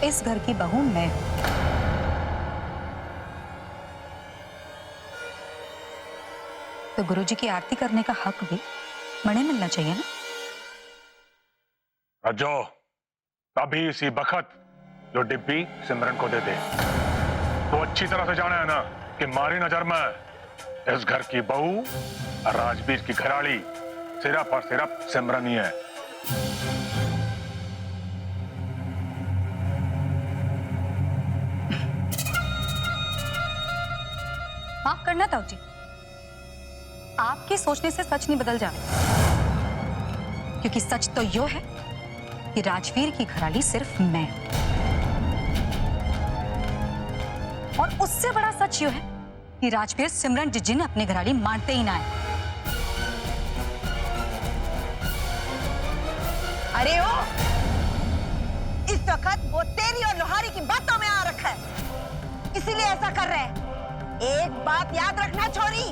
इस घर की बहू मैं। तो गुरुजी की आरती करने का हक भी मने मिलना चाहिए ना। रज्जो, तभी इसी बखत जो डिब्बी सिमरन को दे दे। तो अच्छी तरह से जाना है ना कि मारी नजर में इस घर की बहू और राजवीर की घराड़ी सिर्फ और सिर्फ सिमरन ही है। माफ करना ताऊ जी, आपके सोचने से सच नहीं बदल जाता, क्योंकि सच तो यो है कि राजवीर की घराड़ी सिर्फ मैं, और उससे बड़ा सच यो है कि राजवीर सिमरन जिज्जी ने अपनी घराड़ी मानते ही ना है। अरे ओ, इस वक्त वो तेरी और लोहारी की बातों में आ रखा है, इसीलिए ऐसा कर रहे हैं। एक बात याद रखना छोरी,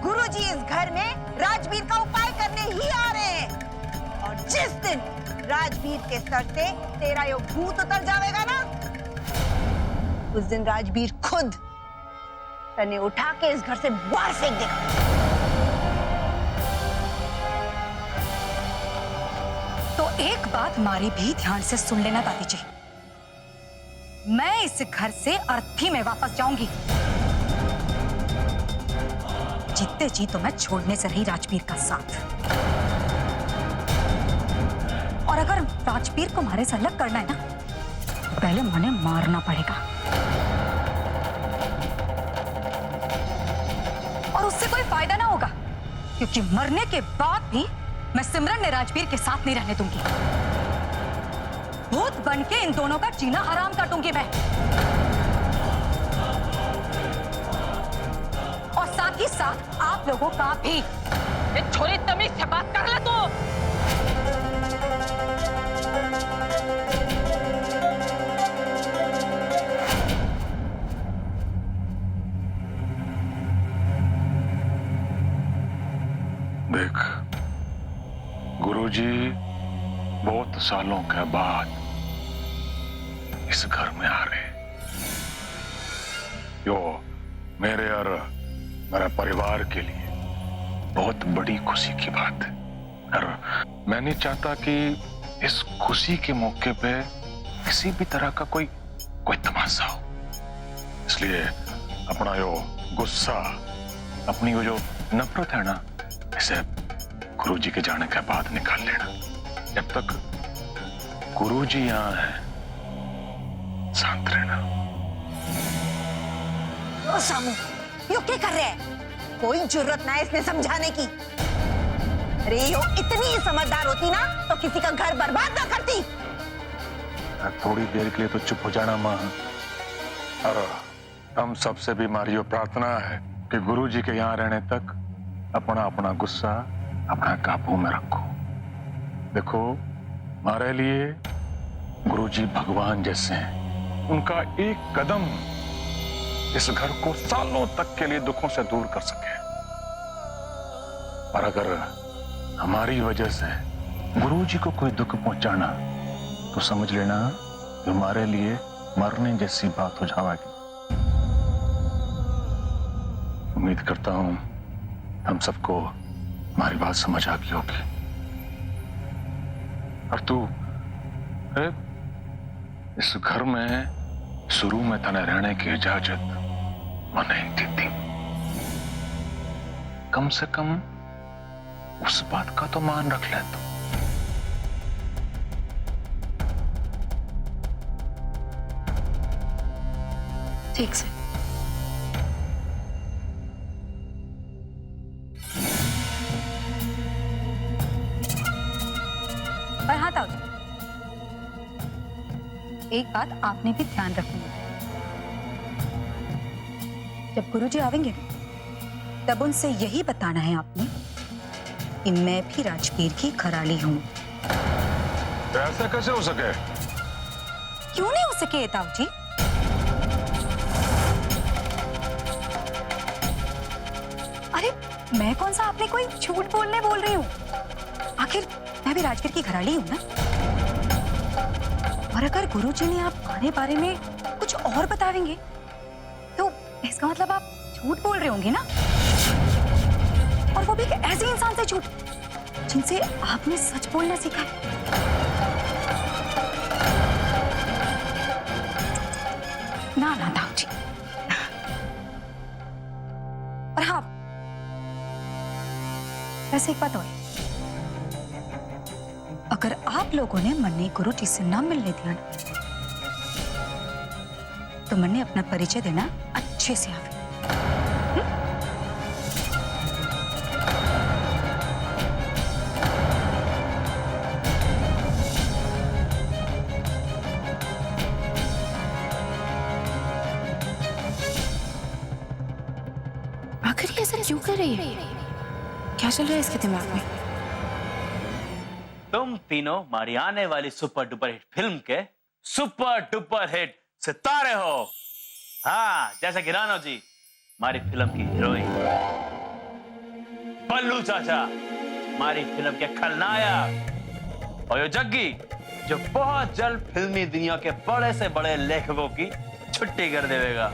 गुरुजी इस घर में राजवीर का उपाय करने ही आ रहे हैं, और जिस दिन राजवीर के सर से तेरा यो भूत उतर जाएगा ना, उस दिन राजवीर खुद तने उठा के इस घर से बाहर फेंक देगा। तो एक बात मारी भी ध्यान से सुन लेना दादी जी, मैं इस घर से अर्थी में वापस जाऊंगी। जीते जी तो मैं छोड़ने से रही राजवीर का साथ, और अगर राजवीर को हमारे से अलग करना है ना, तो पहले मने मारना पड़ेगा, और उससे कोई फायदा ना होगा, क्योंकि मरने के बाद भी मैं सिमरन ने राजवीर के साथ नहीं रहने दूंगी। भूत बन के इन दोनों का जीना हराम काटूंगी मैं, और साथ ही साथ आप लोगों का भी। छोरी तमीज से बात कर ले तू। देख, गुरुजी बहुत सालों के बाद इस घर में आ रहे, यो मेरे और मेरे परिवार के लिए बहुत बड़ी खुशी की बात है, और मैं नहीं चाहता कि इस खुशी के मौके पे किसी भी तरह का कोई तमाशा हो। इसलिए अपना यो गुस्सा, अपनी वो जो नफरत है ना, इसे गुरुजी के जाने के बाद निकाल लेना। जब तक गुरुजी यहाँ है, शांत रहना। ओ सामू, यो क्या कर रहे हैं? कोई जरूरत ना है इसने समझाने की। अरे यो इतनी ही समझदार होती ना, तो किसी का घर बर्बाद ना करती। थोड़ी देर के लिए तो चुप हो जाना माँ, और हम सबसे भी हमारी प्रार्थना है कि गुरुजी के यहाँ रहने तक अपना गुस्सा अपना काबू में रखो। देखो, हमारे लिए गुरुजी भगवान जैसे हैं, उनका एक कदम इस घर को सालों तक के लिए दुखों से दूर कर सके, और अगर हमारी वजह से गुरुजी को कोई दुख पहुंचाना, तो समझ लेना हमारे लिए मरने जैसी बात हो जाएगी। उम्मीद करता हूं हम सबको हमारी बात समझ आ गई होगी। और तू इस घर में शुरू में तने रहने की इजाजत मैंने दी थी, कम से कम उस बात का तो मान रख ले तू। ठीक से। पर हाँ ताऊ जी, एक बात आपने भी ध्यान रखनी है, जब गुरुजी आवेंगे ना, तब उनसे यही बताना है आपने कि मैं भी राजवीर की घराड़ी हूं। ऐसा कैसे हो सके? क्यों नहीं हो सके ताऊ जी? अरे मैं कौन सा आपने कोई झूठ बोलने बोल रही हूँ, आखिर मैं भी राजवीर की घराड़ी हूं ना। और अगर गुरुजी ने आपको हमारे बारे में कुछ और बताएंगे तो इसका मतलब आप झूठ बोल रहे होंगे ना, और वो भी एक ऐसे इंसान से झूठ जिनसे आपने सच बोलना सीखा है। ना ना ताऊ जी। और हाँ, वैसे एक बात और, अगर आप लोगों ने मन्ने गुरु जी से ना मिलने दिया ना, तो मन्ने अपना परिचय देना अच्छे से आवे। आखिर ये ऐसा क्यों कर रही है? क्या चल रहा है इसके दिमाग में? तुम तीनों हमारी आने वाली सुपर डुपर हिट फिल्म के सुपर डुपर हिट सितारे हो। हाँ, जैसे कि रानो जी हमारी फिल्म की हीरोइन, बल्लू चाचा हमारी फिल्म के खलनायक, और यो जग्गी जो बहुत जल्द फिल्मी दुनिया के बड़े से बड़े लेखकों की छुट्टी कर देगा।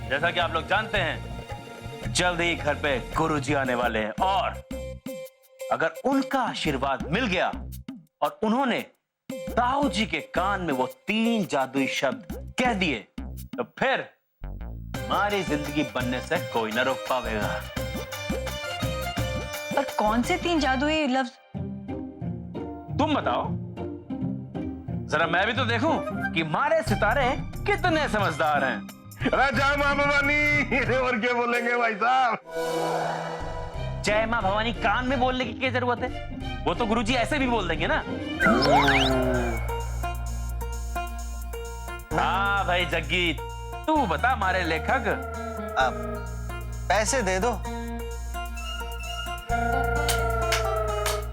जैसा कि आप लोग जानते हैं, जल्द ही घर पे गुरुजी आने वाले हैं, और अगर उनका आशीर्वाद मिल गया और उन्होंने ताऊ जी के कान में वो 3 जादुई शब्द कह दिए, तो फिर हमारी जिंदगी बनने से कोई ना रोक पाएगा। पर कौन से 3 जादुई लफ्ज? तुम बताओ जरा, मैं भी तो देखूं कि हमारे सितारे कितने समझदार हैं। राजा माँ भवानी, और क्या बोलेंगे भाई साहब? जय मां भवानी कान में बोलने की क्या जरूरत है? वो तो गुरुजी ऐसे भी बोल देंगे ना। हाँ भाई जग्गी, तू बता हमारे लेखक। अब पैसे दे दो।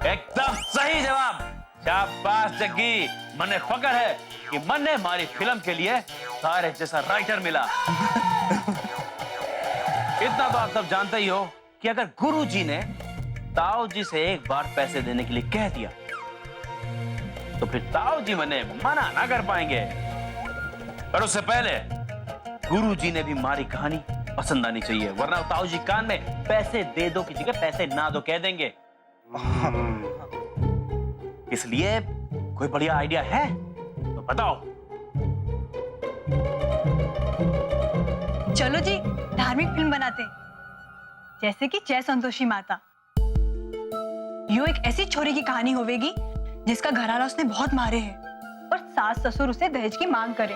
एकदम सही जवाब, शाबाश जग्गी। मन्ने फकर है कि मन्ने हमारी फिल्म के लिए सारे जैसा राइटर मिला। इतना तो आप सब जानते ही हो कि अगर गुरुजी ने ताऊ जी से एक बार पैसे देने के लिए कह दिया, तो फिर ताऊ जी मन्ने मना ना कर पाएंगे। पर उससे पहले गुरुजी ने भी हमारी कहानी पसंद आनी चाहिए, वरना ताऊ जी कान में पैसे दे दो की जगह पैसे ना दो कह देंगे। इसलिए कोई बढ़िया आइडिया है तो बताओ। चलो जी, धार्मिक फिल्म बनाते हैं, जैसे कि जय संतोषी माता। यो एक ऐसी छोरी की कहानी होवेगी जिसका घरवाला उसने बहुत मारे हैं और सास ससुर उसे दहेज की मांग करे,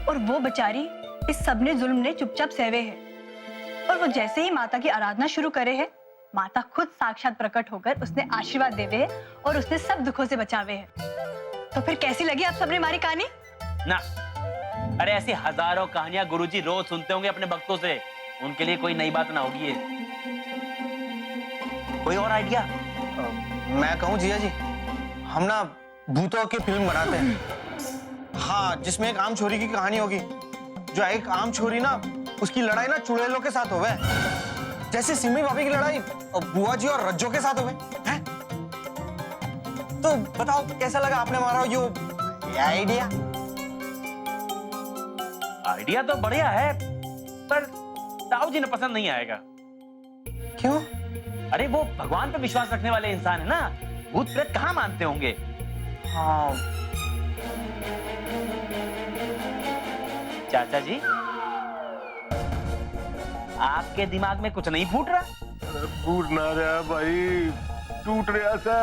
और वो बेचारी इस सबने जुल्म ने चुपचाप सहवे है। और वो जैसे ही माता की आराधना शुरू करे है, माता खुद साक्षात प्रकट होकर उसने आशीर्वाद देवे है और उसने सब दुखों से बचावे है। तो फिर कैसी लगी आप सबने हमारी कहानी? ना, अरे ऐसी हजारों कहानियां गुरुजी रोज सुनते होंगे अपने भक्तों से, उनके लिए कोई नई बात ना होगी ये। कोई और आइडिया? मैं कहूँ जिया जी, हम ना भूतों की फिल्म बनाते हैं। हाँ, जिसमें एक आम छोरी की कहानी होगी, जो एक आम छोरी ना, उसकी लड़ाई ना चुड़ैलों के साथ होवे, जैसे सिमी भाभी की लड़ाई बुआ जी और रज्जो के साथ होवे हैं? तो बताओ कैसा लगा आपने हमारा ये आइडिया? आइडिया तो बढ़िया है, पर ताऊ जी ने पसंद नहीं आएगा। क्यों? अरे वो भगवान पे विश्वास रखने वाले इंसान है ना, भूत प्रेत कहाँ मानते होंगे। हाँ। चाचा जी, आपके दिमाग में कुछ नहीं फूट रहा? फूट ना रहा भाई, टूट रहा से।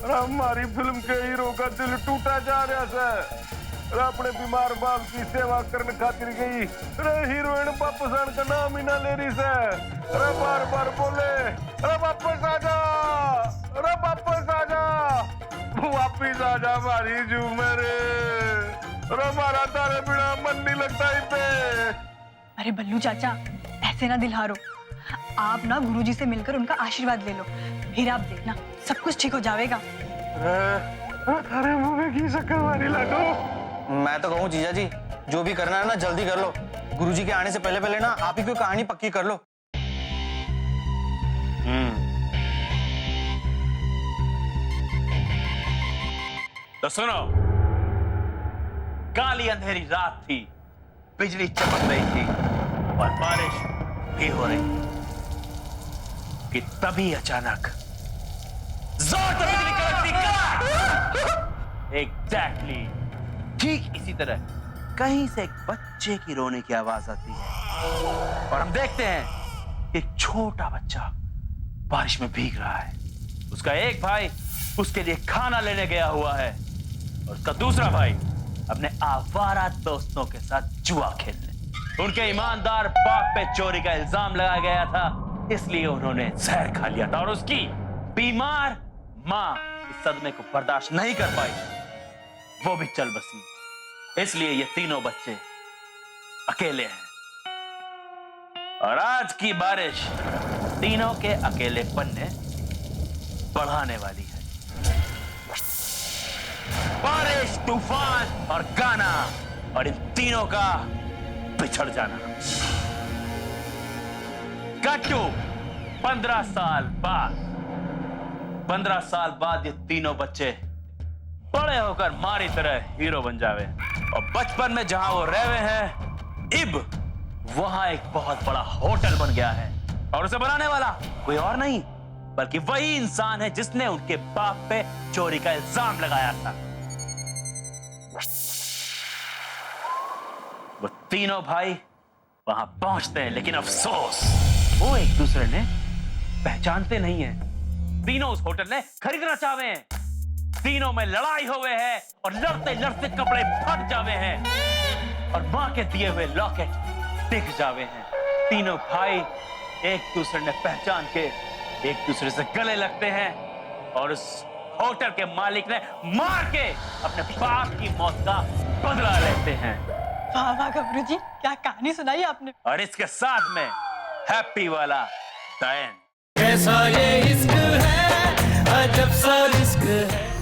अरे हमारी फिल्म के हीरो का दिल टूटा जा रहा से। अरे अपने बीमार बाप की सेवा करने खातिर गई, अरे हीरोइन वापस आने का नाम ही ना ले रही से। अरे बार बार बोले, अरे वापस आ जा, अरे वापस आ जा, वापिस आ जा हमारी जू मेरे। अरे हमारा तारे बिना मन नहीं लगता ही पे। अरे बल्लू चाचा, ऐसे ना दिल हारो। आप ना गुरुजी से मिलकर उनका आशीर्वाद ले लो, फिर आप देखना सब कुछ ठीक हो जाएगा। अरे मुंह में घी शक्कर मारी लागो। मैं तो कहूँ जीजा जी, जो भी करना है ना जल्दी कर लो। गुरुजी के आने से पहले पहले ना आप ही कोई कहानी पक्की कर लो। तो सुनो, काली अंधेरी रात थी, बिजली चमक रही थी और बारिश भी हो रही थी कि तभी अचानक जोर से बिजली कड़कती, एग्जैक्टली ठीक इसी तरह कहीं से एक बच्चे की रोने की आवाज आती है और हम देखते हैं कि एक छोटा बच्चा बारिश में भीग रहा है। उसका एक भाई उसके लिए खाना लेने गया हुआ है और उसका दूसरा भाई अपने आवारा दोस्तों के साथ जुआ खेलने। उनके ईमानदार बाप पे चोरी का इल्जाम लगाया गया था, इसलिए उन्होंने जहर खा लिया था और उसकी बीमार मां इस सदमे को बर्दाश्त नहीं कर पाई, वो भी चल बसी। इसलिए ये तीनों बच्चे अकेले हैं और आज की बारिश तीनों के अकेलेपन ने बढ़ाने वाली है। बारिश, तूफान और गाना और इन तीनों का बिछड़ जाना। कट टू 15 साल बाद। 15 साल बाद ये तीनों बच्चे बड़े होकर मारी तरह हीरो बन जावे और बचपन में जहां वो रहे हैं इब वहां एक बहुत बड़ा होटल बन गया है और उसे बनाने वाला कोई और नहीं बल्कि वही इंसान है जिसने उनके बाप पे चोरी का इल्जाम लगाया था। वो तीनों भाई वहां पहुंचते हैं लेकिन अफसोस वो एक दूसरे ने पहचानते नहीं हैं। तीनों उस होटल ने खरीदना चाहते हैं, तीनों में लड़ाई हुए है और लड़ते लड़ते कपड़े फट जावे हैं और मां के दिए हुए लॉकेट दिख जावे हैं। तीनों भाई एक दूसरे ने पहचान के एक दूसरे से गले लगते हैं और उस होटल के मालिक ने मार के अपने बाप की मौत का बदला लेते हैं। वाह वाह गबरू जी, क्या कहानी सुनाई आपने। और इसके साथ में हैप्पी वाला द एंड। कैसा ये इश्क है, अजब सा रिस्क है।